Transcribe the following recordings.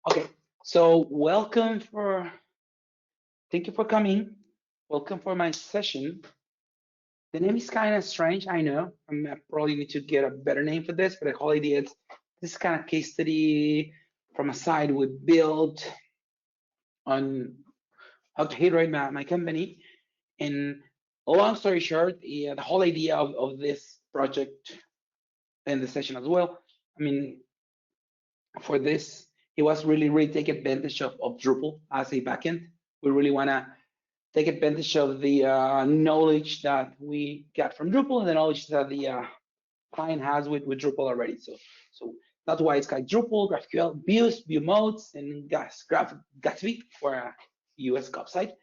Okay, so thank you for coming. Welcome for my session. The name is kind of strange, I know. I probably need to get a better name for this, but the whole idea is this kind of case study from a site we built on how to hit rate my company. And long story short, the whole idea of this project and the session as well. I mean, for this, it was really take advantage of Drupal as a backend. We really want to take advantage of the knowledge that we got from Drupal and the knowledge that the client has with Drupal already. So that's why it's called Drupal, GraphQL Views, View Modes, and Gatsby for a US Gov site.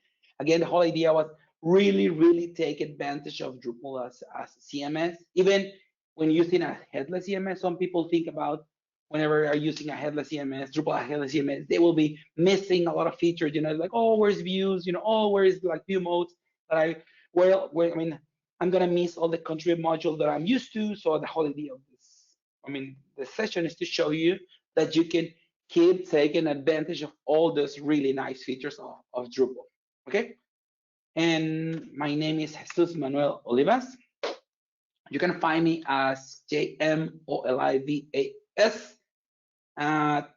Again, the whole idea was really take advantage of Drupal as CMS. Even when using a headless CMS, some people think about whenever they're using a headless CMS, Drupal headless CMS, they will be missing a lot of features. Like, oh, where's views? Oh, where's like view modes that I mean, I'm gonna miss all the contrib modules that I'm used to. So the whole idea of this, the session is to show you that you can keep taking advantage of all those really nice features of Drupal. Okay. And my name is Jesus Manuel Olivas. You can find me as JMOLIVAS at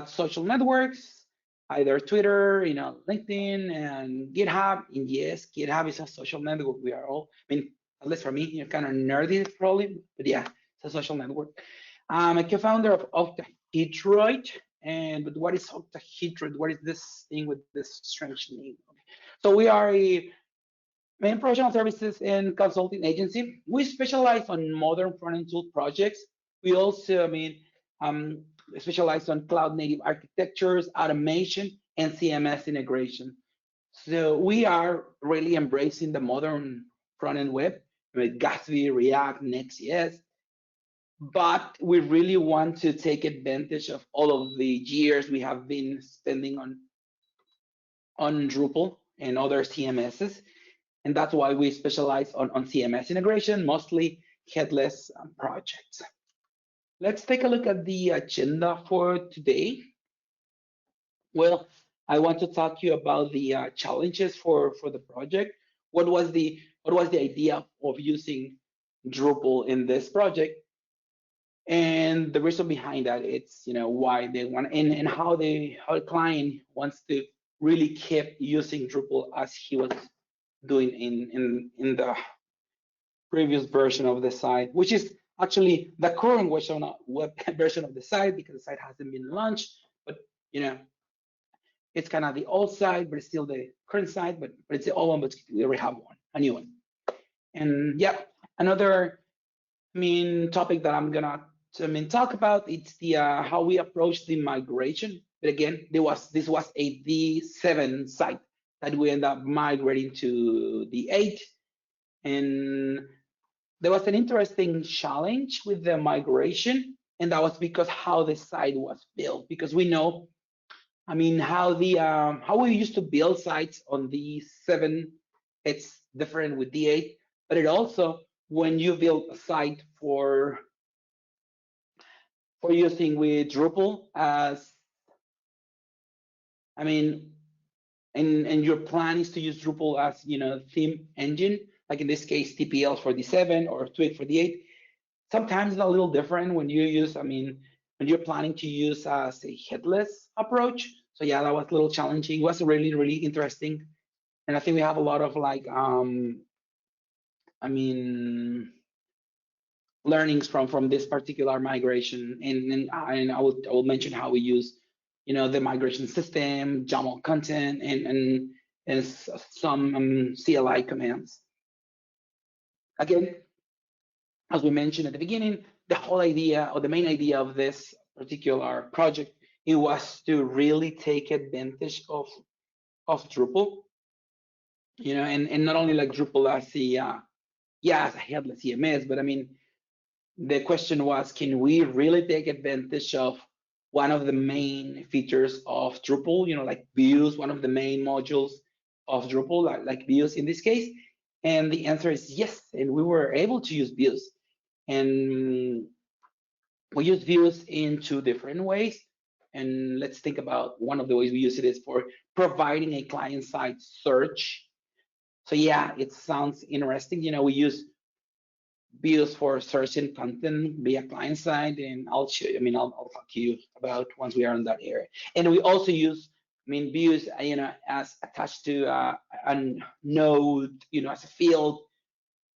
social networks, either Twitter, LinkedIn, and GitHub. And yes, GitHub is a social network. We are all, at least for me, you're kind of nerdy probably, but yeah, it's a social network. I'm a co-founder of Octahedroid. But what is Octahedroid? What is this thing with this strange name? Okay. So we are a main professional services and consulting agency. We specialize on modern front-end tool projects. We also, specialize on cloud native architectures, automation, and CMS integration. So we are really embracing the modern front-end web with Gatsby, React, Next.js. But we really want to take advantage of all of the years we have been spending on Drupal and other CMSs. And that's why we specialize on CMS integration, mostly headless projects. Let's take a look at the agenda for today. Well, I want to talk to you about the challenges for the project. What was the idea of using Drupal in this project? And the reason behind that, it's why they want and how the client wants to really keep using Drupal as he was doing in the previous version of the site, which is actually the current version of the site, because the site hasn't been launched. But it's kind of the old site, but it's still the current site. But it's the old one, but we already have one, a new one. And yeah, another topic that I'm gonna talk about, it's the how we approach the migration. But again, this was a D7 site that we end up migrating to the 8. And there was an interesting challenge with the migration, and that was because how the site was built. Because we know, how we used to build sites on D7, it's different with D8. But it also, when you build a site for using with Drupal as, and your plan is to use Drupal as theme engine, like in this case TPL for D7 or Twig for D8. Sometimes it's a little different when you use, when you're planning to use as a headless approach. So yeah, that was a little challenging. It was really interesting, and I think we have a lot of learnings from this particular migration. And I will mention how we use the migration system, YAML content, and some CLI commands. Again, as we mentioned at the beginning, the whole idea, or the main idea of this particular project, it was to really take advantage of Drupal, and not only like Drupal as as a headless CMS, but the question was, can we really take advantage of one of the main features of Drupal, like views, one of the main modules of Drupal, like views in this case? And the answer is yes, and we were able to use views. And we use views in 2 different ways. And let's think about one of the ways we use it is for providing a client-side search. So yeah, it sounds interesting. We use views for searching content via client side, and I'll show you. I'll talk to you about once we are in that area. And we also use, views, as attached to a node, as a field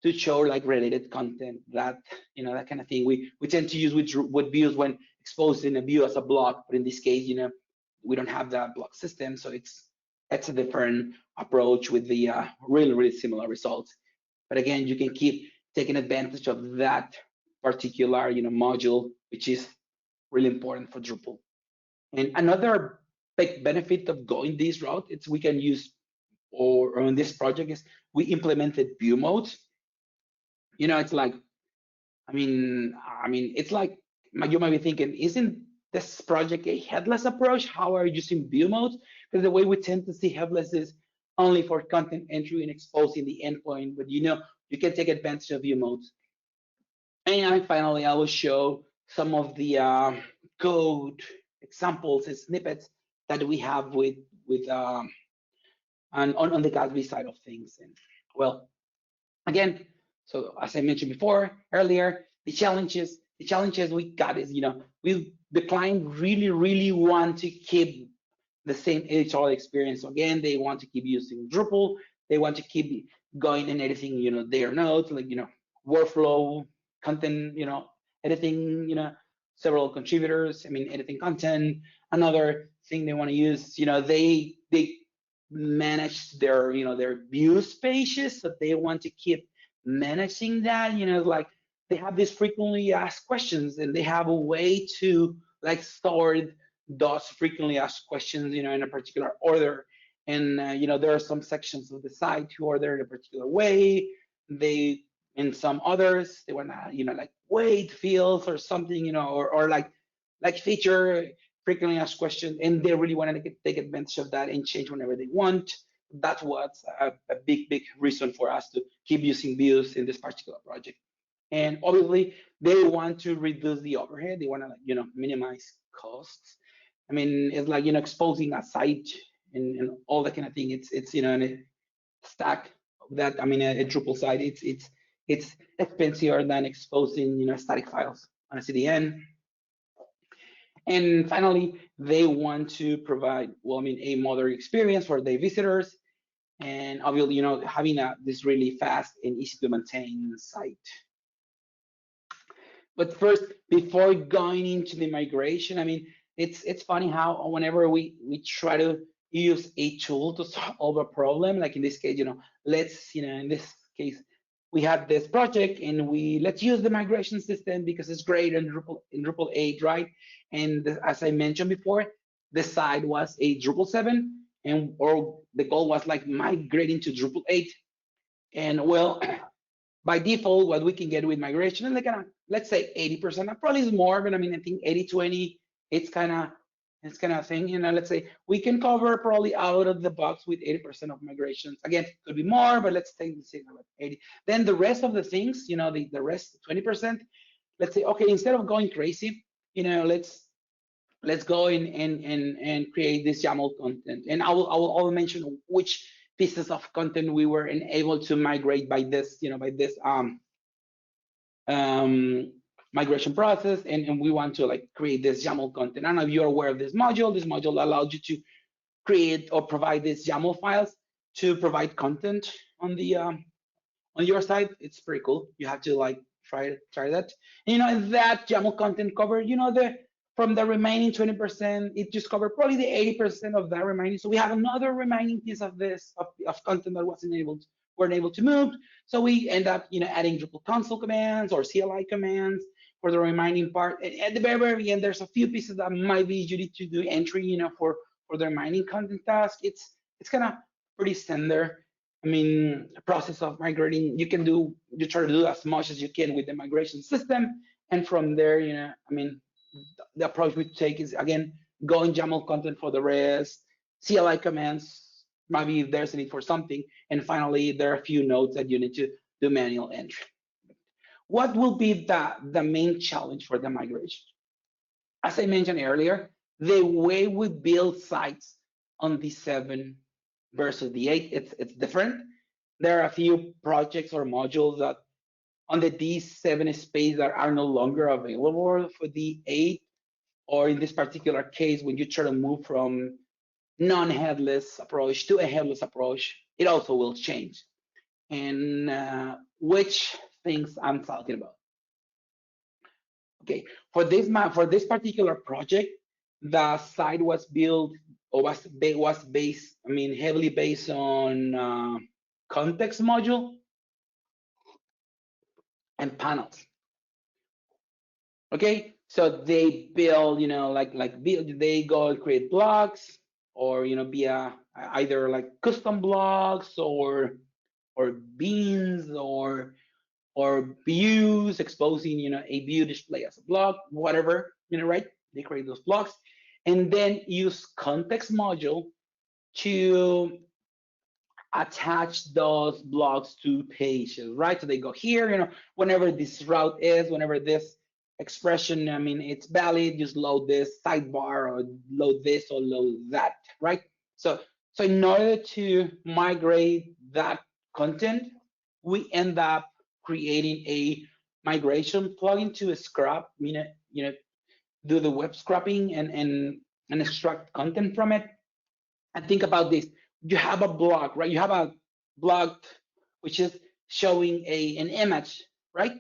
to show like related content, that that kind of thing. We tend to use with views when exposing a view as a block, but in this case, we don't have that block system, so it's a different approach with the really similar results. But again, you can keep taking advantage of that particular module, which is really important for Drupal. And another big benefit of going this route is we can use, or on this project, is we implemented view modes. It's like, it's like, you might be thinking, isn't this project a headless approach? How are you using view modes? Because the way we tend to see headless is only for content entry and exposing the endpoint, but you can take advantage of view modes. And finally, I will show some of the code examples and snippets that we have with on the Gatsby side of things. And well, again, so as I mentioned earlier, the challenges we got is, the client really want to keep the same editorial experience. So again, they want to keep using Drupal. They want to keep going and editing, their nodes, like, workflow, content, editing, several contributors, editing content. Another thing they want to use, they manage their, their views pages, so they want to keep managing that, like they have these frequently asked questions, and they have a way to like sort those frequently asked questions, in a particular order. And there are some sections of the site to order in a particular way. In some others, they want to, like weight fields or something, or like feature frequently asked questions, and they really want to take advantage of that and change whenever they want. That's what's a big reason for us to keep using views in this particular project. And obviously, they want to reduce the overhead. They want to, minimize costs. It's like, exposing a site and all that kind of thing. It's in a stack that, a Drupal site, it's expensive than exposing, static files on a CDN. And finally, they want to provide, a modern experience for their visitors, and obviously, having this really fast and easy to maintain site. But first, before going into the migration, it's funny how whenever we try to use a tool to solve a problem, like in this case, let's, in this case, we have this project and let's use the migration system because it's great in Drupal 8, right? And as I mentioned before, the site was a Drupal 7, or the goal was like migrating to Drupal 8. And well, by default, what we can get with migration is like, let's say 80%, probably is more, but I think 80-20, it's kind of thing, let's say we can cover probably out of the box with 80% of migrations. Again, it could be more, but let's take the 80. Then the rest of the things, the rest 20%, let's say, okay, instead of going crazy, let's go in and create this YAML content. And I will mention which pieces of content we were able to migrate by this, by this migration process, and we want to like create this YAML content. I don't know if you're aware of this module. This module allows you to create or provide these YAML files to provide content on the on your site. It's pretty cool. You have to like try that. And that YAML content covered, from the remaining 20%, it just covered probably the 80% of that remaining. So we have another remaining piece of this of content that weren't able to move. So we end up, adding Drupal console commands or CLI commands for the remaining part. And at the very end, there's a few pieces that might be you need to do entry, for the remaining content task. It's kind of pretty standard. A process of migrating, you try to do as much as you can with the migration system, and from there, the approach we take is, again, going YAML content for the rest, CLI commands, maybe if there's a need for something, and finally, there are a few nodes that you need to do manual entry. What will be the main challenge for the migration? As I mentioned earlier, the way we build sites on the 7 versus the 8, it's different. There are a few projects or modules that on the D7 space that are no longer available for the 8, or in this particular case, when you try to move from non-headless approach to a headless approach, it also will change. And which things I'm talking about. Okay, for this particular project, the site was built or was based, I mean, heavily based on context module and panels. Okay, so they build, they go and create blocks, or via either like custom blocks or beans or views exposing a view display as a block, whatever, right? They create those blocks and then use context module to attach those blocks to pages, right? So they go here, whenever this route is, whenever this expression, I mean, it's valid, just load this sidebar or load this or load that, right? So in order to migrate that content, we end up creating a migration plugin to scrap, do the web scrapping and extract content from it. And think about this: you have a block, right? You have a block which is showing an image, right?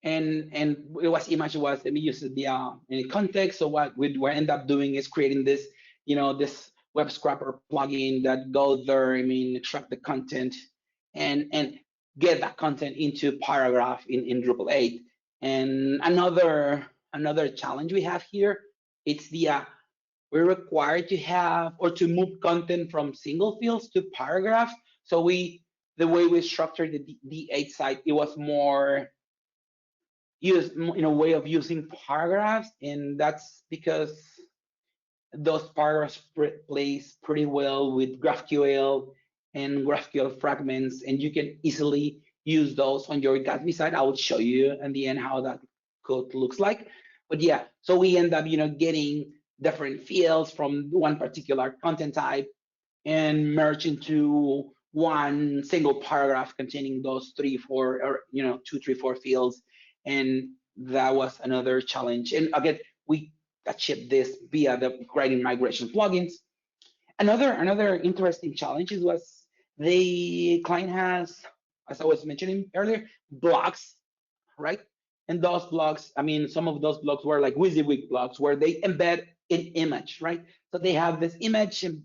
And image was, let me use the in context. So what we end up doing is creating this, this web scrapper plugin that goes there, I mean, extract the content and get that content into paragraph in Drupal 8. And another challenge we have here, it's we're required to have or to move content from single fields to paragraphs. So the way we structured the 8 site, it was more used in a way of using paragraphs, and that's because those paragraphs plays pretty well with GraphQL and GraphQL fragments, and you can easily use those on your Gatsby site. I will show you in the end how that code looks like. But yeah, so we end up, getting different fields from one particular content type and merge into one single paragraph containing those 3, 4, or 2, 3, 4 fields. And that was another challenge. And again, we achieved this via the writing migration plugins. Another interesting challenge was the client has, as I was mentioning earlier, blocks, right? And those blocks, I mean, some of those blocks were like WYSIWYG blocks where they embed an image, right? So they have this image and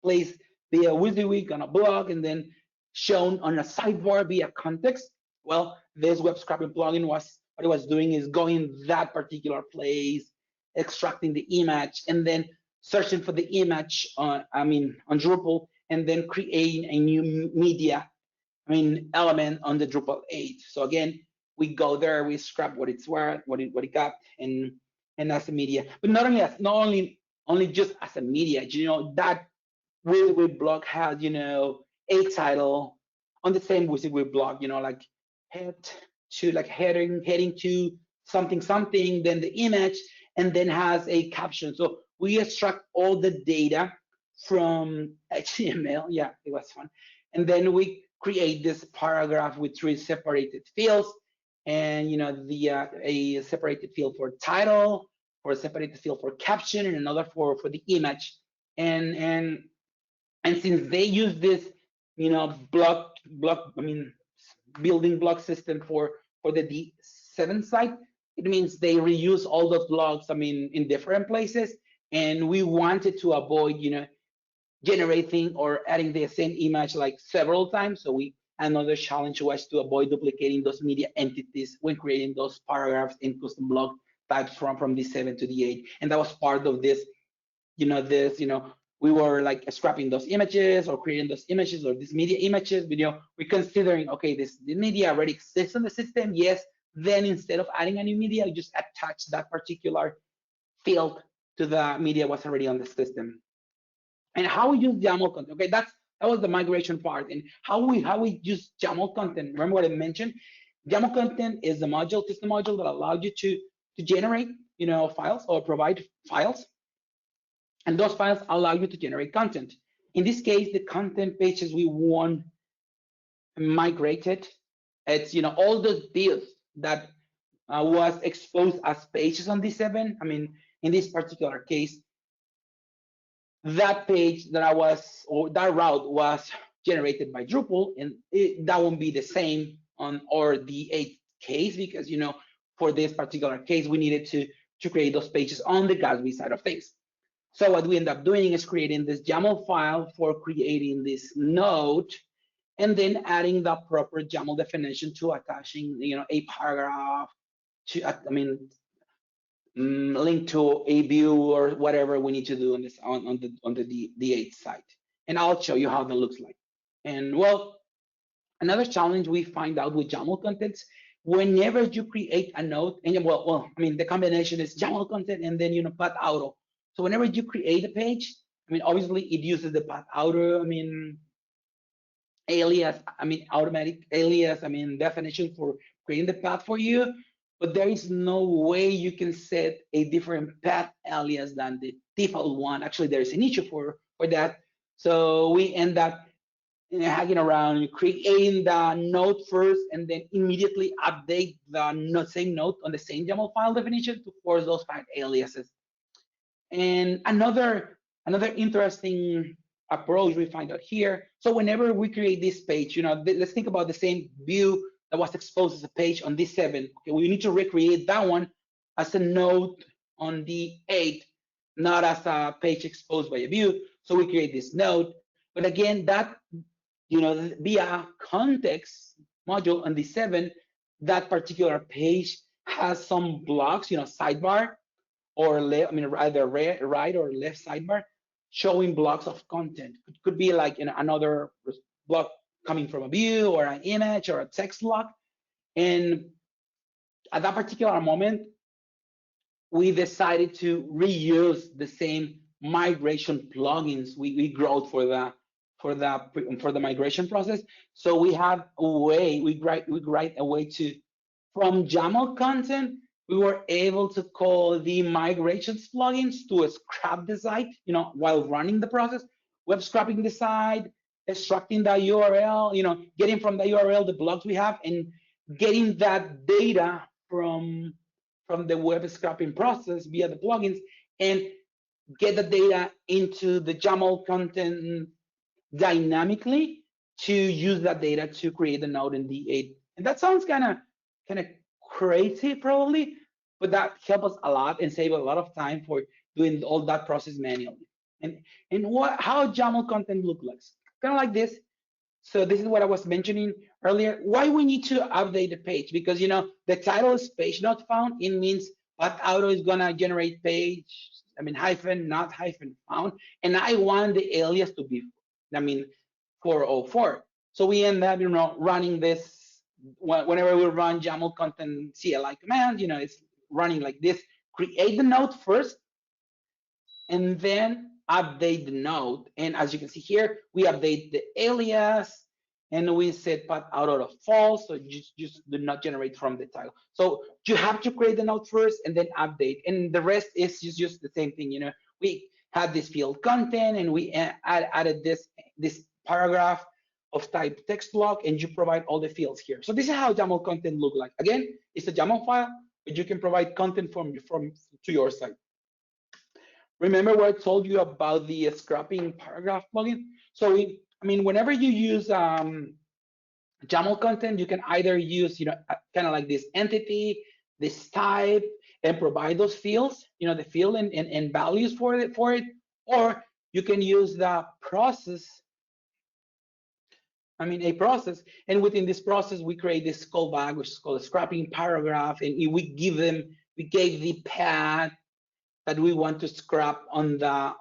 placed via WYSIWYG on a block and then shown on a sidebar via context. Well, this web scrapping plugin what it was doing is going that particular place, extracting the image, and then searching for the image on Drupal, and then creating a new media, element on the Drupal 8. So again, we go there, we scrap what it's worth, what it got, and as a media. But not only just as a media, that WYSIWYG block has, a title on the same WYSIWYG block, like heading to something, then the image, and then has a caption. So we extract all the data from HTML. Yeah, it was fun. And then we create this paragraph with 3 separated fields, and a separated field for title, for a separated field for caption, and another for the image. And since they use this, building block system for the D7 site, it means they reuse all those blocks, in different places. And we wanted to avoid, generating or adding the same image like several times. So another challenge was to avoid duplicating those media entities when creating those paragraphs in custom block types from the 7 to the 8. And that was part of this, we were like scrapping those images or creating those images or these media images. We're considering, okay, the media already exists in the system. Yes. Then instead of adding a new media, you just attach that particular field to the media was already on the system. And how we use YAML content. Okay, that was the migration part. And how we use YAML content. Remember what I mentioned? YAML content is a module, system module that allows you to generate files or provide files, and those files allow you to generate content. In this case, the content pages we want migrated, it's all those views that was exposed as pages on D7. I mean, in this particular case, that page that or that route was generated by Drupal, and that won't be the same on our D8 case, because for this particular case we needed to create those pages on the Gatsby side of things. So what we end up doing is creating this YAML file for creating this node, and then adding the proper YAML definition to attaching a paragraph to link to a view or whatever we need to do on this on the D8 site. And I'll show you how that looks like. And well, another challenge we find out with YAML contents, whenever you create a node, and the combination is YAML content and then path auto. So whenever you create a page, obviously it uses the path auto, alias, automatic alias, definition for creating the path for you, but there is no way you can set a different path alias than the default one. Actually, there's an issue for that. So we end up hacking around, creating the node first, and then immediately update the same node on the same YAML file definition to force those path aliases. And another interesting approach we find out here. So whenever we create this page, let's think about the same view that was exposed as a page on D7. Okay, we need to recreate that one as a node on D8, not as a page exposed by a view. So we create this node, but again, that via context module on D7, that particular page has some blocks, sidebar or left, either right or left sidebar, showing blocks of content. It could be like another block coming from a view or an image or a text block. And at that particular moment, we decided to reuse the same migration plugins we wrote for the migration process. So we have a way, we write a way to, from YAML content, we were able to call the migrations plugins to scrap the site, while running the process, web scrapping the site, extracting the URL, getting from the URL the blocks we have, and getting that data from the web scrapping process via the plugins, and get the data into the YAML content dynamically to use that data to create the node in D8. And that sounds kind of crazy probably, but that helps us a lot and save a lot of time for doing all that process manually. And how YAML content look like? Kind of like this. So this is what I was mentioning earlier. Why we need to update the page? Because the title is page not found. It means path auto is gonna generate page, hyphen not hyphen found, and I want the alias to be 404. So we end up running this whenever we run YAML content CLI command. It's running like this. Create the node first, and then update the node. And as you can see here, we update the alias, and we set path auto to false, so just do not generate from the title. So you have to create the node first and then update, and the rest is just the same thing. We had this field content, and we added this paragraph of type text block, and you provide all the fields here. So this is how YAML content look like. Again, it's a YAML file, but you can provide content from to your site. Remember what I told you about the scrapping paragraph plugin? So whenever you use YAML content, you can either use kind of like this entity, this type, and provide those fields, the field and values for it, or you can use the process. A process, and within this process, we create this callback, which is called a scrapping paragraph, and we gave the path that we want to scrap on the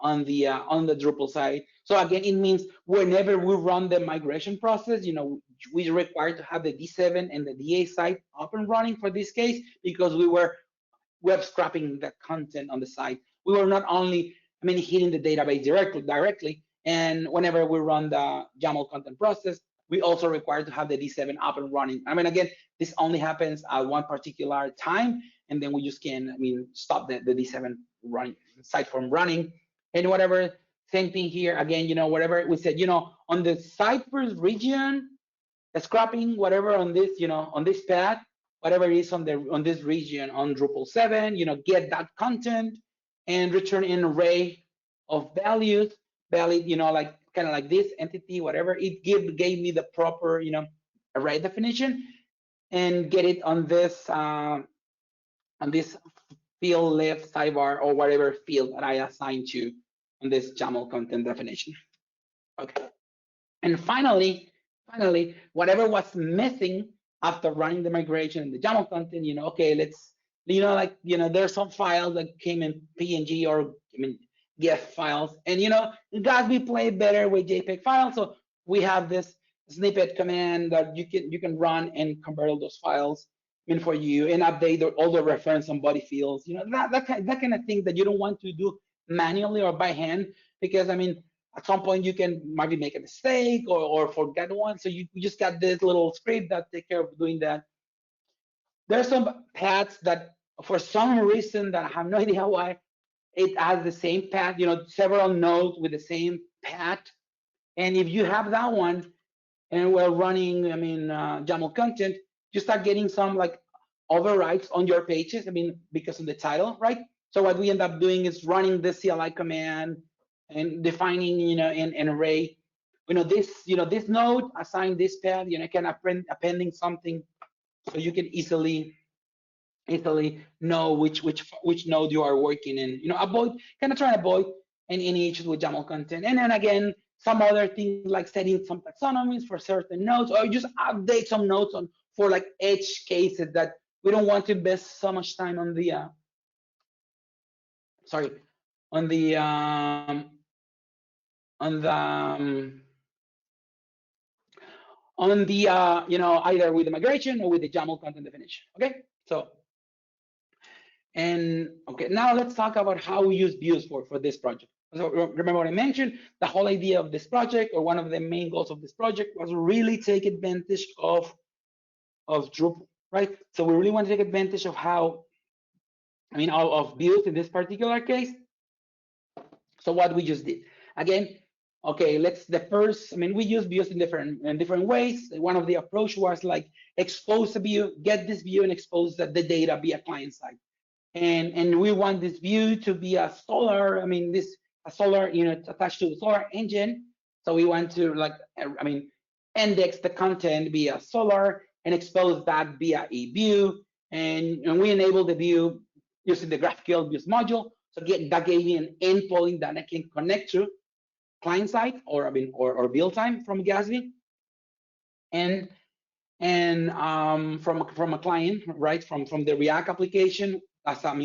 Drupal side. So again, it means whenever we run the migration process, we require to have the D7 and the D8 site up and running for this case, because we were web scrapping the content on the site. We were not only hitting the database directly, and whenever we run the YAML content process, we also require to have the D7 up and running. I mean, again, this only happens at one particular time, and then we just can, I mean, stop the D7 running site from running. And whatever, same thing here. Again, whatever we said, on the site first region, scrapping whatever on this, on this path, whatever it is on this region on Drupal 7, get that content and return an array of values, valid, like kind of like this entity, whatever. It gave me the proper, array definition, and get it on this field left sidebar or whatever field that I assigned to on this YAML content definition. Okay, and finally, whatever was missing after running the migration and the YAML content, okay, let's, there's some files that came in PNG or GIF files, and Gatsby play better with JPEG files, so we have this snippet command that you can run and convert all those files for you and update all the reference and body fields, that kind of thing that you don't want to do manually or by hand, because at some point you can maybe make a mistake or forget one. So you just got this little script that take care of doing that. There's some paths that for some reason that I have no idea why, it has the same path, several nodes with the same path. And if you have that one and we're running, YAML content, you start getting some like overrides on your pages, because of the title, right? So what we end up doing is running the CLI command and defining, an array. This node assign this path, can appending something, so you can easily know which node you are working in. Try to avoid any issues with YAML content. And then again, some other things like setting some taxonomies for certain nodes, or just update some nodes for like edge cases that we don't want to invest so much time on the either with the migration or with the YAML content definition. Okay, so now let's talk about how we use views for this project. So remember what I mentioned, the whole idea of this project, or one of the main goals of this project, was really take advantage of Drupal, right? So we really want to take advantage of of views in this particular case. So what we just did, again, okay, we use views in different ways. One of the approach was like expose a view, get this view and expose the data via client side. And we want this view to be a Solar, attached to the Solar engine. So we want to index the content via Solar and expose that via a view. And we enable the view using the GraphQL Views module. So that gave me an endpoint that I can connect to client side or build time from Gatsby, and from a client, right, from the React application,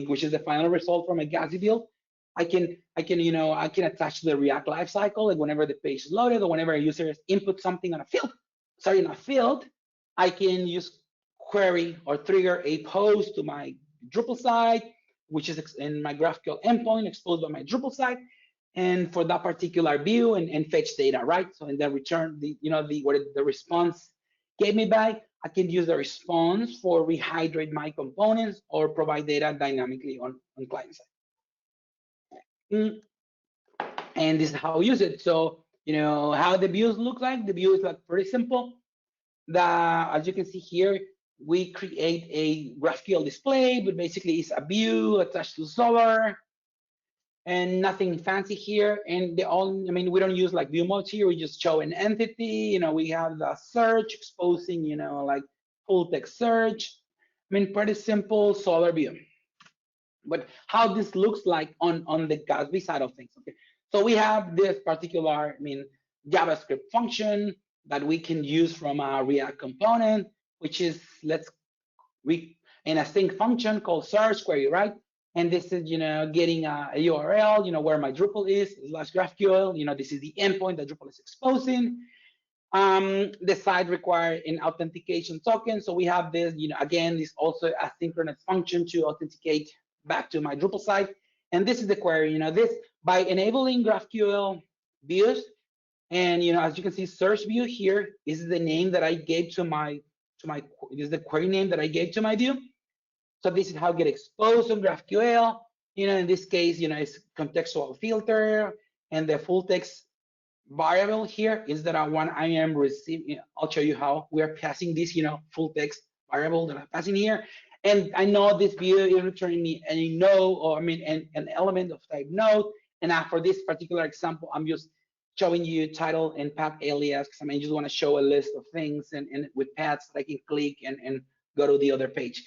which is the final result from a Gatsby build. I can attach to the React lifecycle, like whenever the page is loaded or whenever a user input something on a field, I can use query or trigger a post to my Drupal site, which is in my GraphQL endpoint exposed by my Drupal site, and for that particular view and fetch data, right? So in the return, what the response gave me back, I can use the response for rehydrate my components or provide data dynamically on client side. And this is how we use it. So how the views look like. The view is like pretty simple. As you can see here, we create a GraphQL display, but basically it's a view attached to Solar, and nothing fancy here. And we don't use like view modes here. We just show an entity. We have the search exposing, like full text search. Pretty simple Solar view. But how this looks like on the Gatsby side of things. Okay, so we have this particular, JavaScript function that we can use from a React component, which is in a sync function called search query, right? And this is, getting a URL, where my Drupal is /GraphQL. This is the endpoint that Drupal is exposing. The site requires an authentication token. So we have this, again, this also asynchronous function to authenticate back to my Drupal site. And this is the query, this by enabling GraphQL Views, And as you can see, search view here is the name that I gave to my this is the query name that I gave to my view. So this is how it get exposed on GraphQL. In this case, it's contextual filter, and the full text variable here is that I am receiving. I'll show you how we are passing this, full text variable that I'm passing here. And I know this view is returning me a node, or an element of type node. And for this particular example, I'm just showing you title and path alias, because I just want to show a list of things and with paths that I can click and go to the other page.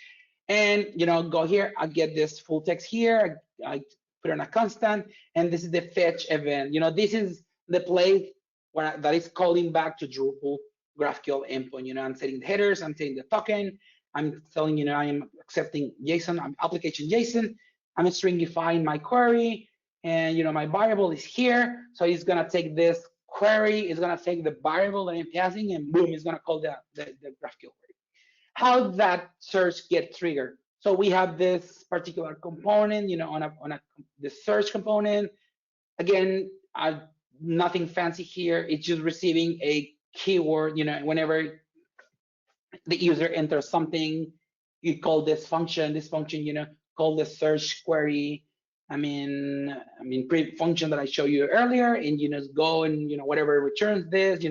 And go here, I get this full text here, I put on a constant, and this is the fetch event. This is the place that is calling back to Drupal GraphQL endpoint. I'm setting the headers, I'm setting the token, I'm telling I am accepting JSON, I'm application JSON, I'm stringifying my query, and my variable is here. So it's gonna take this query, it's gonna take the variable that I'm passing, and boom, it's gonna call the GraphQL query. How that search get triggered? So we have this particular component, on the search component. Again, nothing fancy here. It's just receiving a keyword. Whenever the user enters something, you call this function. This function, call the search query. Function that I showed you earlier, and just go and whatever returns this,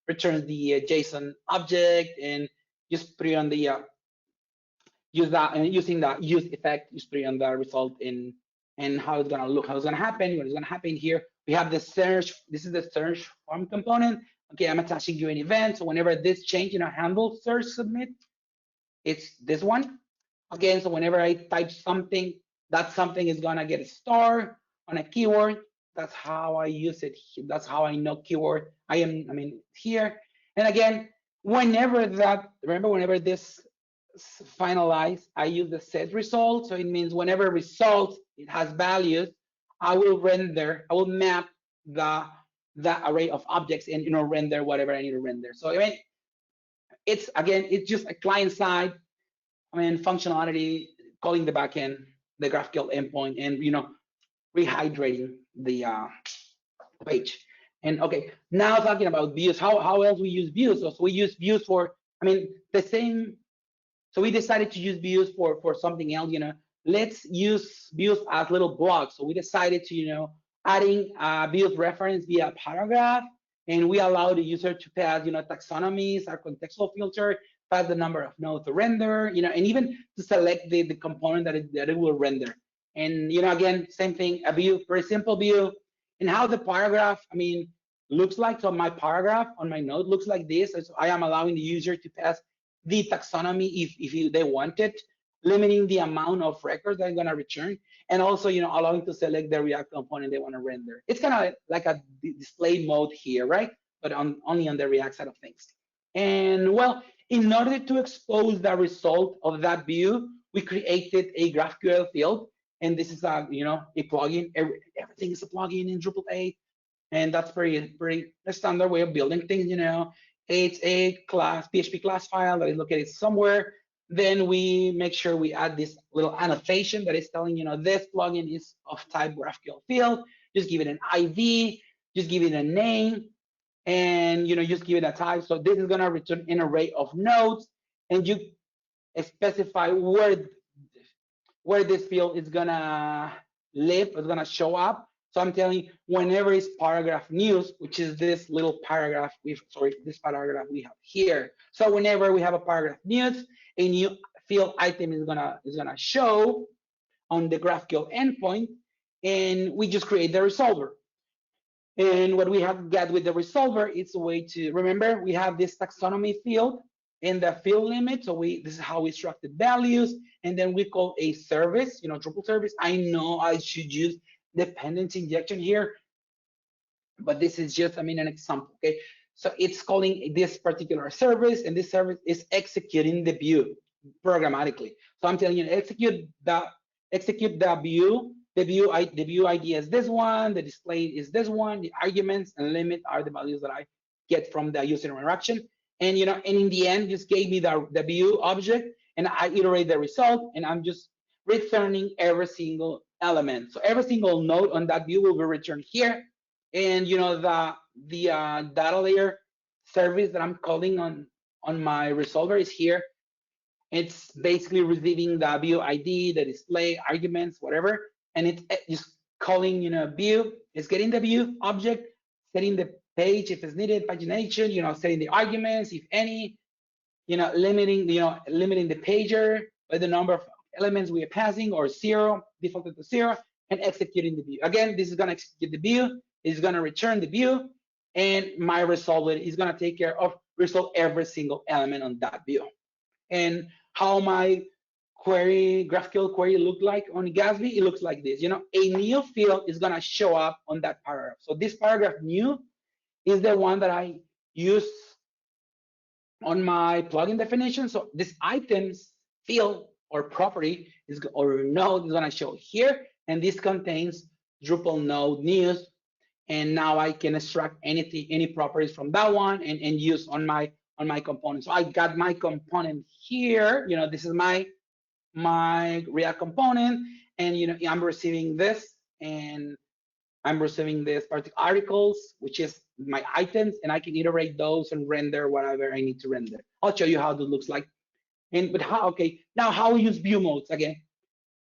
returns the JSON object, and just put it on the use that, and using the use effect, just put it on the result and how it's gonna look, how it's gonna happen, what is gonna happen here. We have the search. This is the search form component. Okay, I'm attaching you an event. So whenever this change, handle search submit, it's this one. Again, so whenever I type something, that something is gonna get a star on a keyword. That's how I use it. That's how I know keyword. Here. And again, whenever this finalized, I use the set result. So it means whenever result it has values, I will map the array of objects and render whatever I need to render. So it's just a client side functionality, calling the backend, the GraphQL endpoint, and rehydrating the page. And okay, now talking about views, how else we use views? So we use views for the same. So we decided to use views for something else. Let's use views as little blocks. So we decided to adding views reference via paragraph, and we allow the user to pass taxonomies, our contextual filter, pass the number of nodes to render, and even to select the component that it will render. And again, same thing, a view, very simple view. And how the paragraph looks like. So my paragraph on my node looks like this. So I am allowing the user to pass the taxonomy if they want it, limiting the amount of records they're going to return, and also allowing to select the React component they want to render. It's kind of like a display mode here, right? But only on the React side of things. And well, in order to expose the result of that view, we created a GraphQL field, and this is a plugin. Everything is a plugin in Drupal 8, and that's pretty a standard way of building things. It's a class PHP class file that is located somewhere. Then we make sure we add this little annotation that is telling this plugin is of type GraphQL field. Just give it an ID, just give it a name, and just give it a type. So this is gonna return an array of nodes, and you specify where this field is gonna live, is gonna show up. So I'm telling you, whenever it's paragraph news, which is this little paragraph, this paragraph we have here. So whenever we have a paragraph news, a new field item is gonna show on the GraphQL endpoint, and we just create the resolver. And what we have got with the resolver, it's a way to remember we have this taxonomy field in the field limit. So this is how we extracted values, and then we call a service, Drupal service. I know I should use dependency injection here, but this is just an example. Okay, so it's calling this particular service, and this service is executing the view programmatically. So I'm telling you, execute the view. The view ID is this one, the display is this one, the arguments and limit are the values that I get from the user interaction. And and in the end, just gave me the view object, and I iterate the result, and I'm just returning every single element. So every single node on that view will be returned here, and data layer service that I'm calling on my resolver is here. It's basically receiving the view ID, the display, arguments, whatever, and it's just calling, view. It's getting the view object, setting the page if it's needed, pagination, setting the arguments if any, limiting the pager by the number of elements we are passing or 0, defaulted to 0, and executing the view. Again, this is going to execute the view. It's going to return the view, and my resolver is going to take care of resolve every single element on that view. And how my GraphQL query look like on Gatsby? It looks like this. A new field is going to show up on that paragraph. So this paragraph new is the one that I use on my plugin definition. So this items field or property or node is going to show here, and this contains Drupal node news. And now I can extract any properties from that one and use on my component. So I got my component here. This is my React component, and I'm receiving this, and I'm receiving this particular articles, which is my items, and I can iterate those and render whatever I need to render. I'll show you how this looks like. Now how we use view modes again.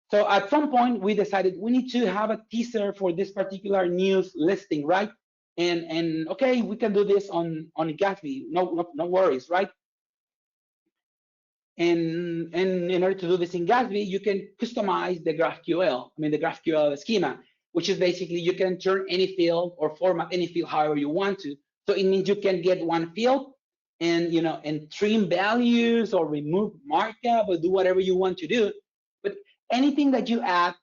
So at some point we decided we need to have a teaser for this particular news listing, right? And okay, we can do this on Gatsby, no worries, right? And in order to do this in Gatsby, you can customize the GraphQL, the GraphQL schema, which is basically you can turn any field or format any field however you want to. So it means you can get one field and and trim values or remove markup or do whatever you want to do. But anything that you add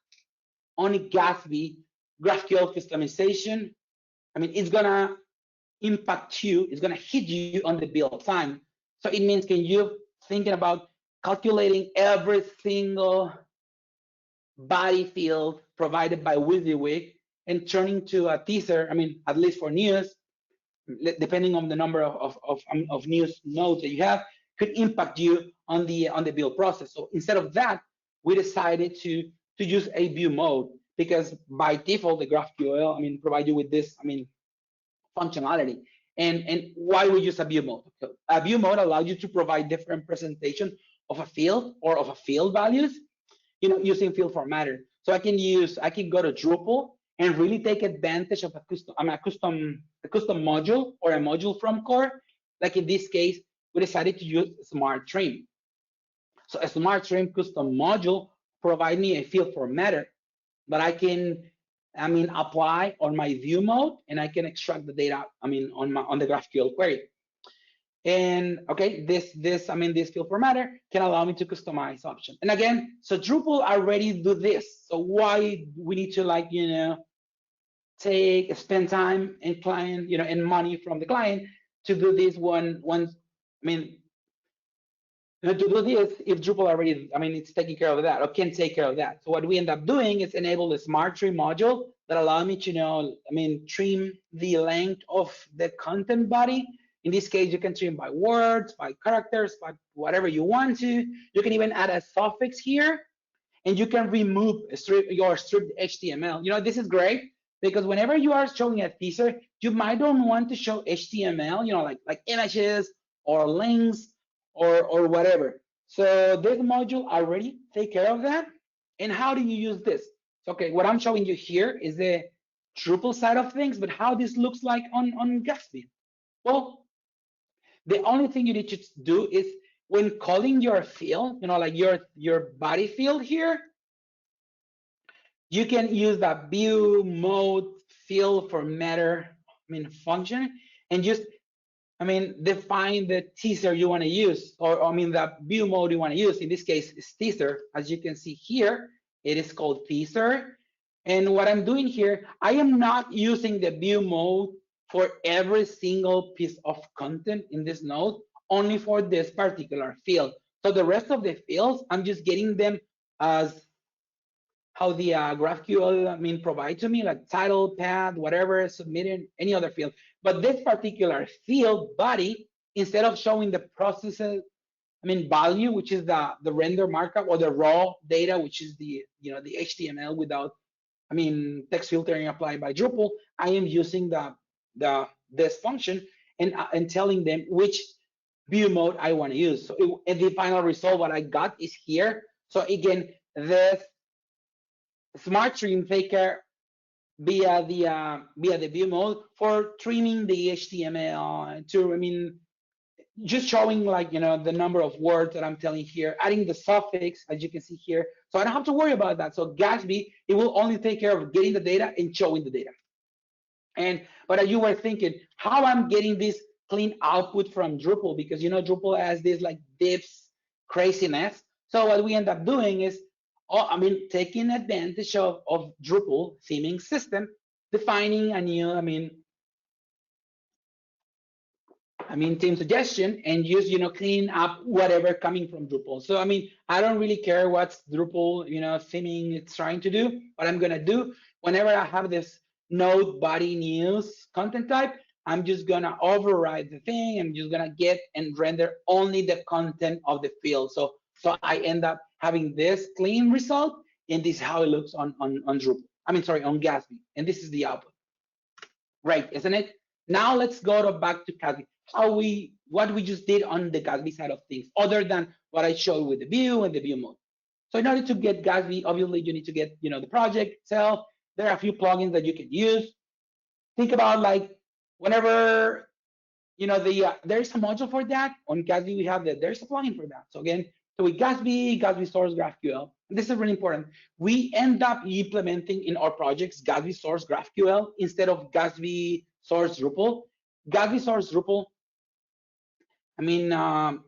on Gatsby GraphQL customization, it's gonna impact you, it's gonna hit you on the build time. So it means can you thinking about calculating every single body field provided by WYSIWYG and turning to a teaser, at least for news, depending on the number of news nodes that you have, could impact you on the build process. So instead of that, we decided to use a view mode, because by default the GraphQL provide you with this functionality. And why we use a view mode? A view mode allows you to provide different presentation of a field or of a field values, using field formatter. So I can go to Drupal and really take advantage of a custom module or a module from core. Like in this case, we decided to use Smart Trim. So a Smart Trim custom module provide me a field formatter that I can apply on my view mode, and I can extract the data on the GraphQL query. And okay, this field formatter can allow me to customize options. And again, so Drupal already do this. So why we need to spend time and client, and money from the client to do this to do this if Drupal already, it's taking care of that or can take care of that. So what we end up doing is enable the Smart Trim module that allow me to trim the length of the content body. In this case, you can trim by words, by characters, by whatever you want to. You can even add a suffix here, and you can remove strip HTML. This is great because whenever you are showing a teaser, you might don't want to show HTML, like images or links or whatever. So this module already take care of that. And how do you use this? So, okay, what I'm showing you here is the Drupal side of things, but how this looks like on Gatsby. Well, the only thing you need to do is when calling your field, like your body field here, you can use the view mode field formatter function and just define the teaser you want to use, or the view mode you want to use. In this case, is teaser. As you can see here, it is called teaser. And what I'm doing here, I am not using the view mode for every single piece of content in this node, only for this particular field. So the rest of the fields, I'm just getting them as how the GraphQL provide to me, like title, path, whatever, submitted, any other field. But this particular field body, instead of showing the processes, value, which is the render markup, or the raw data, which is the the HTML without text filtering applied by Drupal, I am using the this function and telling them which view mode I want to use. So and the final result, what I got is here. So again, the smart trim taker via the view mode for trimming the HTML to, I mean, just showing like, you know, the number of words that I'm telling here, adding the suffix, as you can see here. So I don't have to worry about that. So Gatsby, it will only take care of getting the data and showing the data. And but you were thinking how I'm getting this clean output from Drupal, because you know Drupal has this like diffs craziness. So what we end up doing is, I mean, taking advantage of Drupal theming system, defining a new, theme suggestion, and use, you know, clean up whatever coming from Drupal. So I mean, I don't really care what Drupal, you know, theming it's trying to do. What I'm gonna do whenever I have this node body news content type, I'm just gonna override the thing. I'm just gonna get and render only the content of the field. So I end up having this clean result, and this is how it looks on Drupal. On Gatsby, and this is the output. Right, isn't it? Now let's go back to Gatsby. What we just did on the Gatsby side of things, other than what I showed with the view and the view mode. So in order to get Gatsby, obviously you need to get, you know, the project itself. There are a few plugins that you can use. Think about like whenever, you know, there's a module for that on Gatsby. We have there's a plugin for that. So again, so with Gatsby source GraphQL, and this is really important. We end up implementing in our projects Gatsby source GraphQL instead of Gatsby source Drupal. Gatsby source Drupal, uses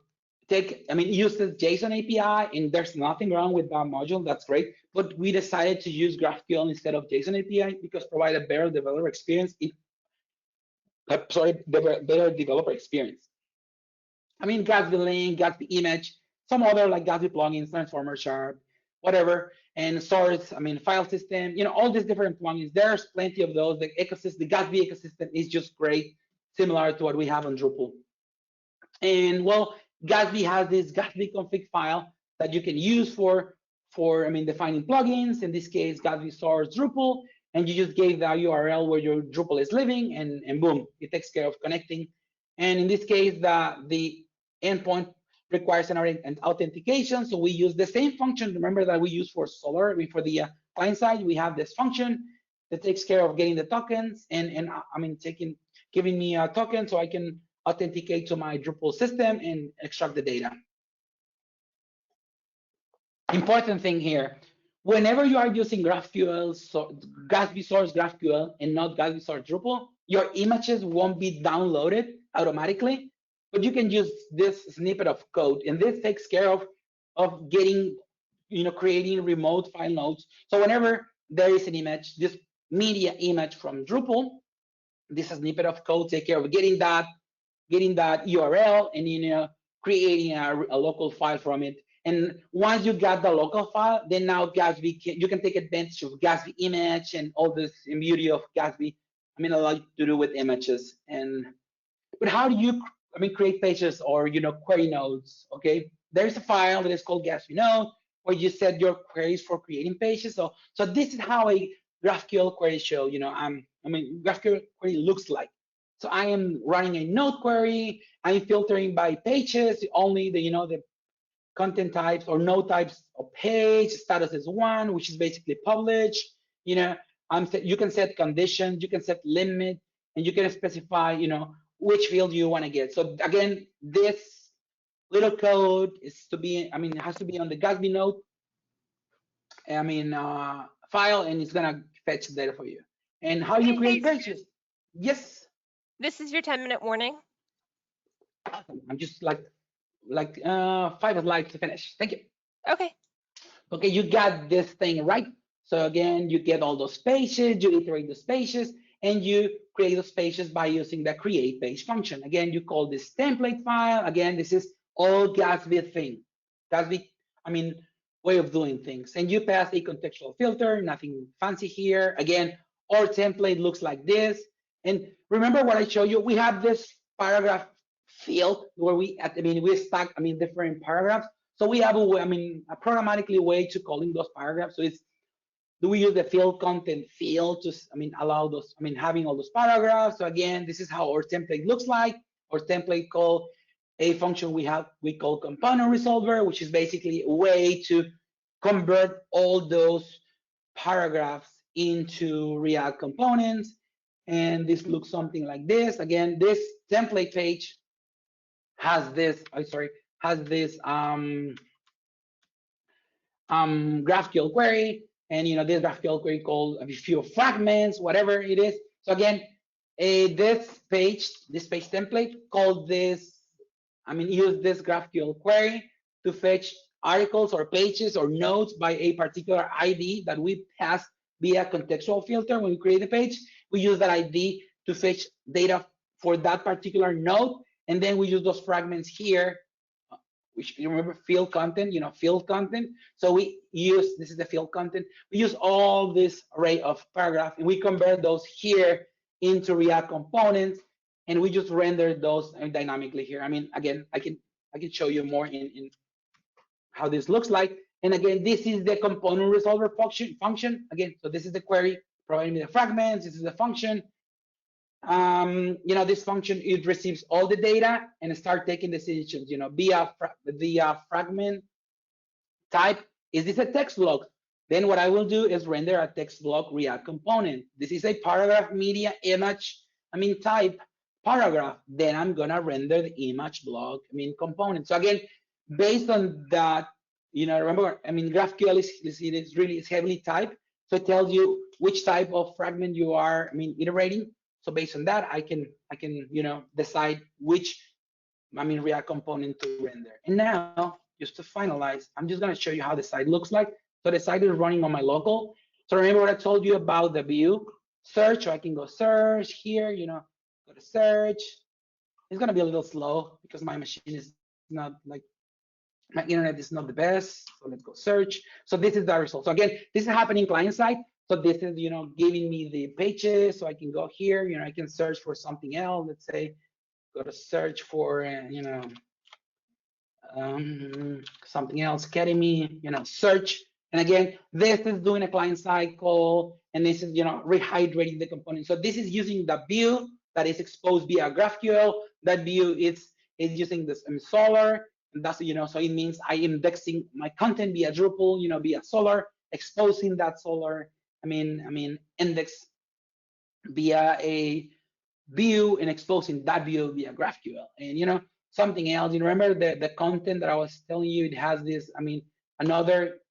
JSON API, and there's nothing wrong with that module. That's great. But we decided to use GraphQL instead of JSON API because provide a better developer experience. Better developer experience. Gatsby link, Gatsby image, some other like Gatsby plugins, transformer sharp, whatever, and source, file system, you know, all these different plugins. There's plenty of those. The ecosystem, the Gatsby ecosystem is just great, similar to what we have on Drupal. And well, Gatsby has this Gatsby config file that you can use for defining plugins. In this case, Gatsby source Drupal, and you just gave the URL where your Drupal is living, and boom, it takes care of connecting. And in this case, the endpoint requires an authentication, so we use the same function. Remember that we use for Solar. For the client side, we have this function that takes care of getting the tokens and giving me a token so I can authenticate to my Drupal system and extract the data. Important thing here, whenever you are using GraphQL, so Gatsby source GraphQL and not Gatsby source Drupal, your images won't be downloaded automatically, but you can use this snippet of code, and this takes care of getting, you know, creating remote file nodes. So whenever there is an image, this media image from Drupal, this snippet of code take care of getting that URL and, you know, creating a local file from it. And once you got the local file, then now Gatsby you can take advantage of Gatsby image and all this beauty of Gatsby. Allow you to do with images. But how do you create pages or, you know, query nodes? Okay, there's a file that is called Gatsby node where you set your queries for creating pages. So this is how a GraphQL query show, you know, GraphQL query looks like. So I am running a node query. I'm filtering by pages, only the content types or node types of page. Status is 1, which is basically published. You know, you can set conditions, you can set limit, and you can specify, you know, which field you want to get. So again, this little code is to be, it has to be on the Gatsby node, file, and it's gonna fetch data for you. And how you create pages? Yes. This is your 10-minute warning. Awesome. I'm just like 5 slides to finish. Thank you. Okay. Okay, you got this thing right. So again, you get all those pages, you iterate those pages, and you create those pages by using the create page function. Again, you call this template file. Again, this is all Gatsby thing. Gatsby, way of doing things. And you pass a contextual filter, nothing fancy here. Again, our template looks like this. And remember what I showed you? We have this paragraph field where we stack different paragraphs. So we have a programmatically way to calling those paragraphs. So it's do we use the field content field to, allow those, having all those paragraphs? So again, this is how our template looks like. Our template called a function we call component resolver, which is basically a way to convert all those paragraphs into React components. And this looks something like this. Again, this template page has this, has this GraphQL query, and this GraphQL query called a few fragments, whatever it is. So again, this page template called this, use this GraphQL query to fetch articles or pages or nodes by a particular ID that we pass via contextual filter. When we create a page, we use that ID to fetch data for that particular node, and then we use those fragments here, which you remember field content, field content. So we use, this is the field content. We use all this array of paragraph, and we convert those here into React components, and we just render those dynamically here. Again, I can show you more in how this looks like. And again, this is the component resolver function. Again, so this is the query providing me the fragments. This is the function. This function, it receives all the data and start taking decisions, via fragment type. Is this a text block? Then what I will do is render a text block React component. This is a paragraph, media, image, type paragraph. Then I'm gonna render the image block, component. So again, based on that, remember, GraphQL is heavily typed. So it tells you which type of fragment you are, iterating. So based on that, I can decide which, React component to render. And now, just to finalize, I'm just gonna show you how the site looks like. So the site is running on my local. So remember what I told you about the view search. So I can go search here, go to search. It's gonna be a little slow because my machine is not like, my internet is not the best. So let's go search. So this is the result. So again, this is happening client side. So this is, giving me the pages. So I can go here, I can search for something else. Let's say, go to search for, something else, Academy, search. And again, this is doing a client side call, and this is, rehydrating the component. So this is using the view that is exposed via GraphQL. That view is using this Solr, and that's, so it means I indexing my content via Drupal, via Solr, exposing that Solr, index via a view and exposing that view via GraphQL. And something else, remember the content that I was telling you, it has this,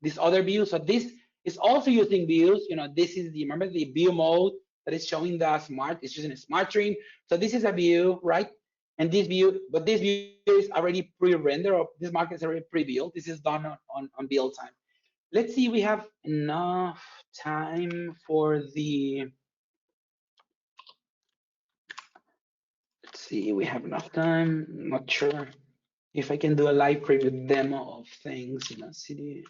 this other view. So this is also using views. This is remember the view mode that is showing the smart, it's using a smart stream. So this is a view, right? And this view, but this view is already pre-rendered, or this market is already pre-built. This is done on build time. Let's see, we have enough time for the, let's see, we have enough time. I'm not sure if I can do a live preview demo of things in a city.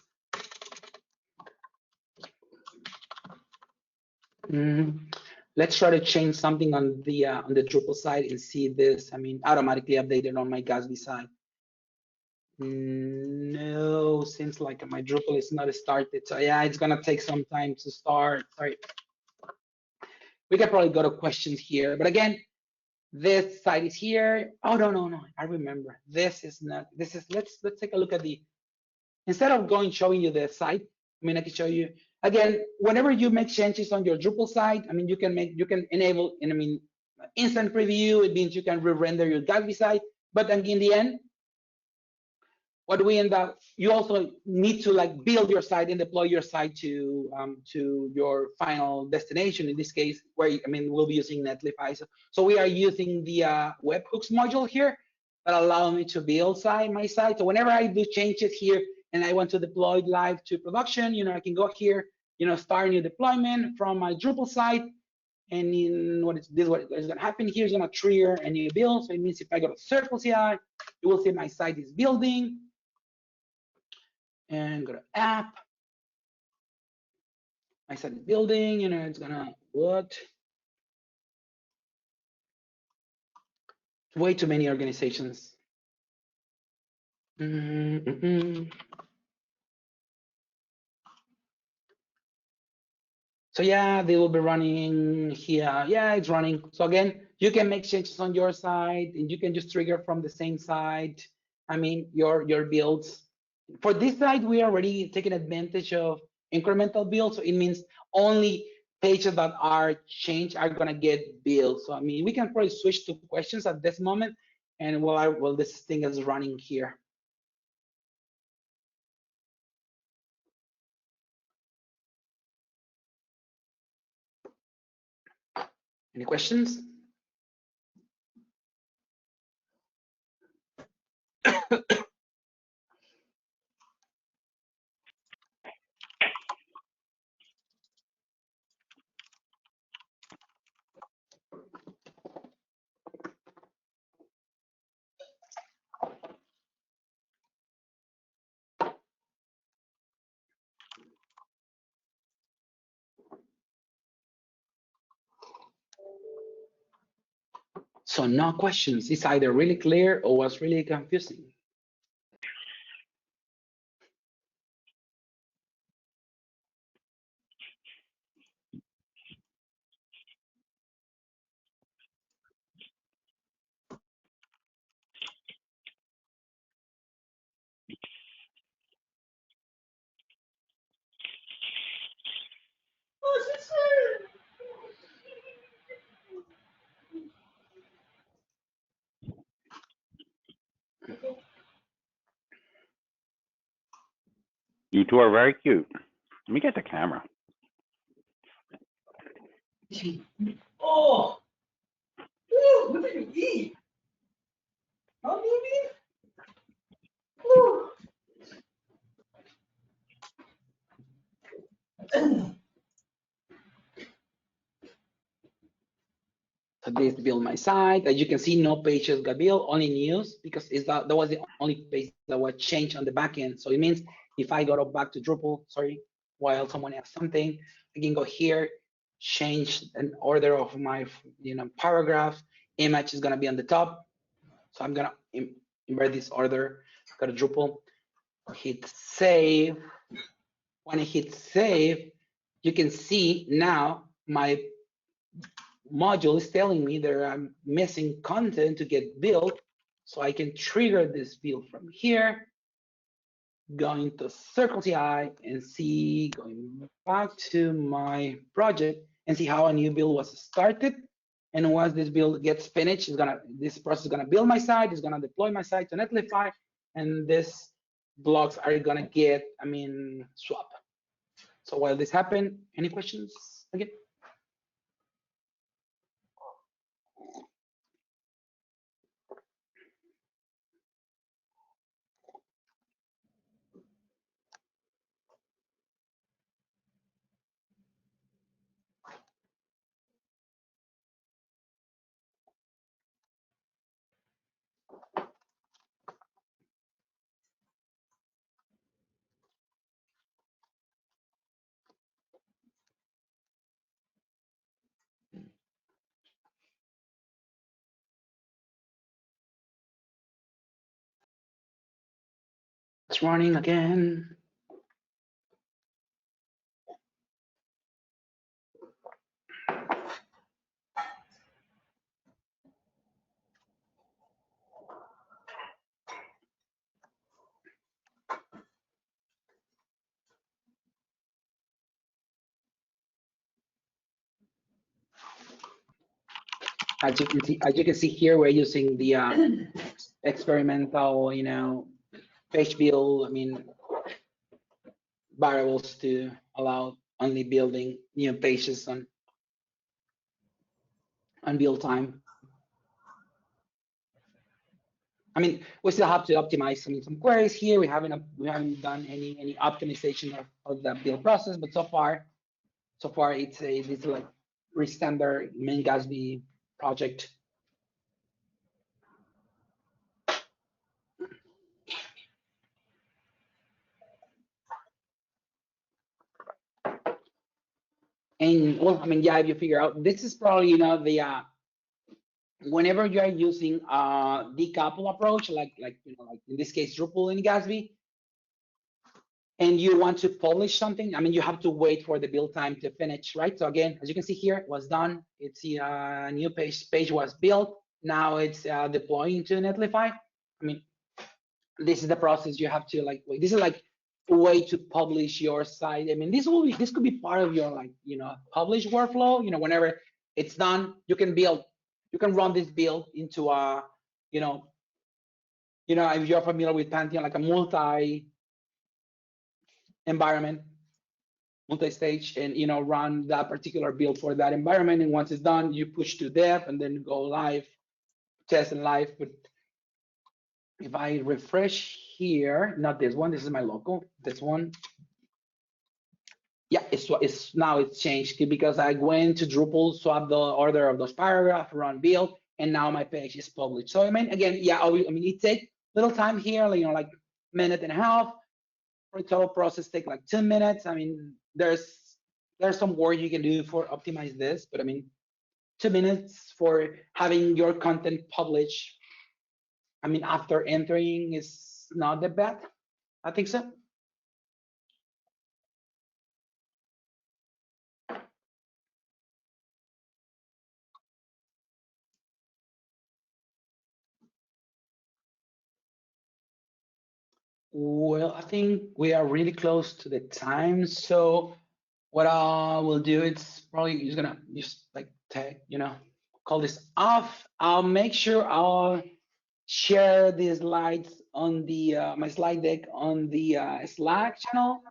Let's try to change something on the Drupal side and see this, automatically updated on my Gatsby side. No, seems like my Drupal is not started. So yeah, it's gonna take some time to start. Sorry. We can probably go to questions here, but again, this site is here. Oh no, I remember. This is not. This is. Let's take a look at the. Instead of showing you the site, I can show you again. Whenever you make changes on your Drupal site, you can enable, instant preview. It means you can re-render your Gatsby site. But then in the end, what we end up, you also need to build your site and deploy your site to your final destination. In this case, where we'll be using Netlify. So we are using the webhooks module here that allow me to build my site. So whenever I do changes here and I want to deploy it live to production, I can go here, start a new deployment from my Drupal site. And in what is gonna happen here is gonna trigger a new build. So it means if I go to search for CI, you will see my site is building. And go to app. My site is building, it's gonna what? Way too many organizations. So yeah, they will be running here. Yeah, it's running. So again, you can make changes on your side and you can just trigger from the same side. I mean, your builds. For this side, we are already taking advantage of incremental builds. So it means only pages that are changed are gonna get built. So I mean, we can probably switch to questions at this moment. And while this thing is running here. Any questions? So no questions. It's either really clear or was really confusing. You two are very cute. Let me get the camera. Oh, ooh, what did you eat? Huh, baby? So this build my site. As you can see, no pages got built, only news, because that was the only page that was changed on the backend. So it means if I go back to Drupal, sorry, while someone has something, I can go here, change an order of my paragraph. Image is gonna be on the top. So I'm gonna invert this order. Go to Drupal, hit save. When I hit save, you can see now my module is telling me that I'm missing content to get built. So I can trigger this build from here, going to Circle CI and see, going back to my project and see how a new build was started. And once this build gets finished, this process is gonna build my site, it's gonna deploy my site to Netlify, and this blocks are gonna get, swap. So while this happen, any questions again? It's running again. As you can see here, we're using the experimental, page build, variables to allow only building new pages on build time. We still have to optimize some queries here. We haven't done any optimization of the build process, but so far it's like standard main Gatsby project. And well, yeah, if you figure out, this is probably the whenever you are using decouple approach, like in this case Drupal and Gatsby, and you want to publish something, I mean, you have to wait for the build time to finish, right? So again, as you can see here, it was done. It's the new page was built. Now it's deploying to Netlify. I mean, this is the process you have to like wait. This is like a way to publish your site. I mean, this could be part of your like, you know, publish workflow. You know, whenever it's done, you can run this build into a, you know, if you're familiar with Pantheon, like a multi-environment, multi-stage, and you know, run that particular build for that environment. And once it's done, you push to dev and then go live, test and live. But if I refresh here, not this one, this is my local, this one. Yeah, it's now it's changed because I went to Drupal, swap the order of those paragraphs, run build, and now my page is published. So I mean, again, yeah, I mean, it takes little time here, you know, like minute and a half. For the total process take like 2 minutes. I mean, there's some work you can do for optimize this, but I mean, 2 minutes for having your content published. I mean, after entering is not that bad. I think so. Well, I think we are really close to the time. So what I will do, it's probably just gonna like take, you know, call this off. I'll make sure I'll share the slides on the my slide deck on the Slack channel.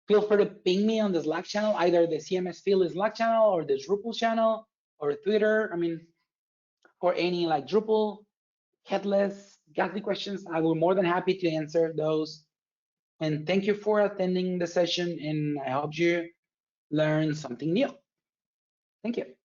Feel free to ping me on the Slack channel, either the CMS Field Slack channel or the Drupal channel or Twitter. I mean, for any like Drupal, headless, Gatsby questions, I will be more than happy to answer those. And thank you for attending the session, and I hope you learned something new. Thank you.